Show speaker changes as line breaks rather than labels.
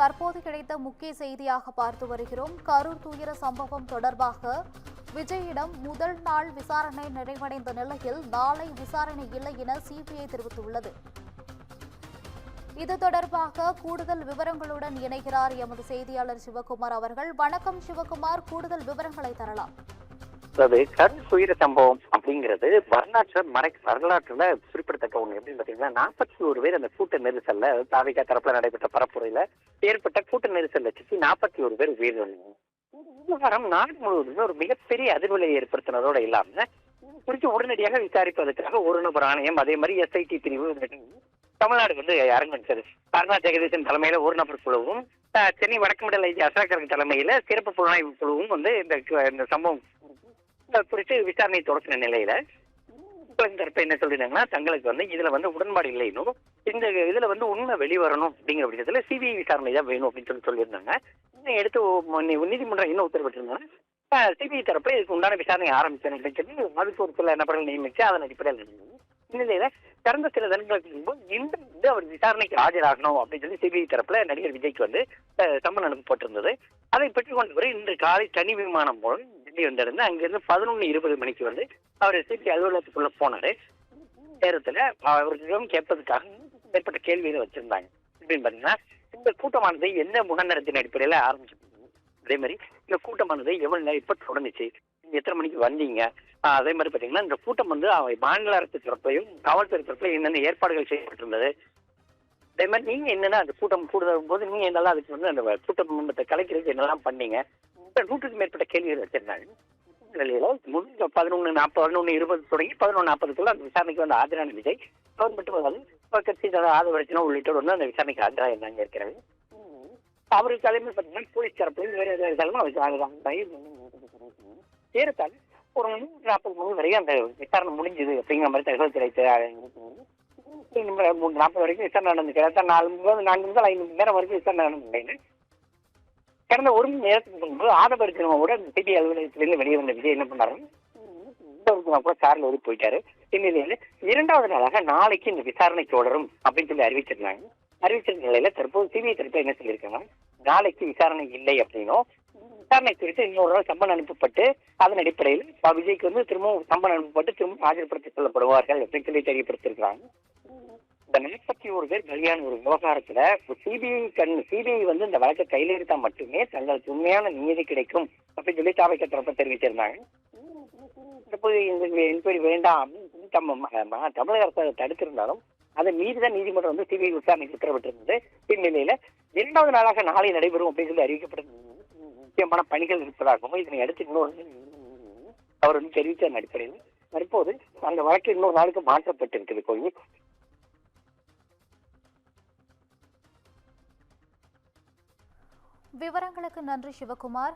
தற்போது கிடைத்த முக்கிய செய்தியாக பார்த்து வருகிறோம். கரூர் துயர சம்பவம் தொடர்பாக விஜயிடம் முதல் நாள் விசாரணை நிறைவடைந்த நிலையில் நாளை விசாரணை இல்லை என சிபிஐ தெரிவித்துள்ளது. இது தொடர்பாக கூடுதல் விவரங்களுடன் இணைகிறார் எமது செய்தியாளர் சிவகுமார் அவர்கள். வணக்கம் சிவகுமார், கூடுதல் விவரங்களை தரலாம்.
அதாவது கரூர் துயர சம்பவம் அப்படிங்கிறது வரலாற்றுல குறிப்பிடத்தக்க ஒண்ணு. எப்படின்னு பாத்தீங்கன்னா 41 பேர் அந்த கூட்ட நெரிசல்ல, தாவிக தரப்புல நடைபெற்ற பரப்புரையில ஏற்பட்ட கூட்ட நெரிசல்ல சிக்கி 41 பேர் உயிரிழந்தாங்க. விவகாரம் நாடு முழுவதுமே ஒரு மிகப்பெரிய அதிர்வலையை ஏற்படுத்தினதோட இல்லாம குறித்து உடனடியாக விசாரிப்பதற்காக ஒரு நபர் ஆணையம், அதே மாதிரி SIT பிரிவு தமிழ்நாடு அரங்கணிச்சது. அருணா ஜெகதீசன் தலைமையில ஒரு நபர் குழுவும், சென்னை வடக்கு மண்டல ஐஜி அசோகர் தலைமையில சிறப்பு புலனாய்வு குழுவும் இந்த சம்பவம் குறித்து விசாரணை தொடங்கின நிலையில தரப்பு என்ன சொல்லிருந்தாங்கன்னா, தங்களுக்கு இதுல உடன்பாடு இல்லைன்னு, இந்த இதுல உண்மை வெளிவரணும் அப்படிங்கிற விஷயத்துல சிபிஐ விசாரணை தான் வேணும் அப்படின்னு சொல்லியிருந்தாங்க. இன்னும் எடுத்து நீதிமன்றம் என்ன உத்தரவிட்டிருந்தாங்கன்னா, சிபிஐ தரப்புல இதுக்கு உண்டான விசாரணை ஆரம்பிச்சேன் அப்படின்னு அதுக்கு ஒரு சில நபர்கள் நியமிச்சு அதன் அடிப்படையில் இருந்தது. இந்நிலையில கடந்த சில தினங்களுக்கு முன்பு இன்று அவர் விசாரணைக்கு ஆஜராகணும் அப்படின்னு சொல்லி சிபிஐ தரப்புல நடிகர் விஜய்க்கு சம்மன் அனுப்பப்பட்டிருந்தது. அதை பெற்றுக் கொண்டவர் இன்று காலை தனி விமானம் மூலம் டெல்லி வந்திருந்து அங்கிருந்து 11:20 மணிக்கு அவர் சிபிஐ அலுவலகத்துக்குள்ள போனாரு. நேரத்துல அவர்களிடம் கேட்பதற்காக மேற்பட்ட கேள்விகளை வச்சிருந்தாங்க. அப்படின்னு பாத்தீங்கன்னா, இந்த கூட்டமானது எந்த முகநரத்தின் அடிப்படையில ஆரம்பிச்சு, அதே மாதிரி இந்த கூட்டமானது எவ்வளவு நேரம் எப்ப தொடர்ந்துச்சு, எத்தனை மணிக்கு வந்தீங்க, அதே மாதிரி பாத்தீங்கன்னா இந்த கூட்டம் மாநில அரசு தரப்பையும் காவல்துறை தரப்புலையும் என்னென்ன ஏற்பாடுகள் செய்யப்பட்டிருந்தது, அதே மாதிரி நீங்க என்னன்னா அந்த கூட்டம் கூடுதல் போது நீங்க என்னெல்லாம் அதுக்கு அந்த கூட்டம் கலைக்கிறதுக்கு என்னெல்லாம் பண்ணீங்க, 100க்கும் மேற்பட்ட கேள்விகள் வச்சிருந்தாங்க. நிலையில 11:20 தொடங்கி 11:40 அந்த விசாரணைக்கு ஆஜரான விஜய் அவர் மட்டும் கட்சி ஆதரவர்ச்சினா உள்ளிட்டோர் அந்த விசாரணைக்கு ஆஜராக இருந்தாங்க இருக்கிறாங்க. அவருக்கு அதே மாதிரி பாத்தீங்கன்னா போலீஸ் தரப்புல வேற ஏறத்தாழ ஒரு 40 மணி வரைக்கும் அந்த விசாரணை முடிஞ்சது அப்படிங்கிற மாதிரி தகவல் கிடைத்து 40 வரைக்கும் விசாரணை நடந்துச்சு. 4 முதல் 5 மணி நேரம் வரைக்கும் விசாரணை நடந்துங்க. கடந்த 1 மணி நேரத்துக்கு முன்பு ஆதரவர்ச்சினோட சிபிஐ அலுவலகத்திலிருந்து வெளியே வந்த விஜய் என்ன பண்ணாரு, கூட கார்ல ஓடி போயிட்டாரு. இந்நிலையில 2வது நாளாக நாளைக்கு இந்த விசாரணை தொடரும் அப்படின்னு சொல்லி அறிவிச்சிருந்தாங்க. அறிவிச்சிருந்த நிலையில தற்போது சிபிஐ தரப்பு என்ன சொல்லியிருக்காங்க, நாளைக்கு விசாரணை இல்லை அப்படின்னும், விசாரணை குறித்து இன்னொரு நாள் சம்மன் அனுப்பப்பட்டு அதன் அடிப்படையில் விஜய்க்கு திரும்பவும் சம்மன் அனுப்பப்பட்டு திரும்ப ஆஜர்படுத்திக் கொள்ளப்படுவார்கள் அப்படின்னு சொல்லி தெரியப்படுத்திருக்கிறாங்க. இந்த 41 பேர் பலியான ஒரு விவகாரத்துல சிபிஐ இந்த வழக்கை கையில் எடுத்தா மட்டுமே தங்களுக்கு உண்மையான நீதி கிடைக்கும் அப்படின்னு சொல்லி தாவைக்க தரப்ப தெரிவிச்சிருந்தாங்க. தற்போது இந்த என்கொயரி வேண்டாம் அப்படின்னு தமிழக அரசு தடுத்திருந்தாலும் அதை மீறிதான் நீதிமன்றம் சிபிஐ விசாரணைக்கு உத்தரவிட்டிருந்தது. இந்நிலையில 2வது நாளாக நாளை நடைபெறும் அப்படின்னு சொல்லி அறிவிக்கப்பட்ட முக்கியமான பணிகள் இருப்பதாகவும் இதனை அடுத்து இன்னொரு அவர் தெரிவித்த அடிப்படையில் தற்போது அந்த வழக்கு இன்னொரு நாளுக்கு மாற்றப்பட்டிருக்குது. கோயில்
விவரங்களுக்கு நன்றி சிவகுமார்.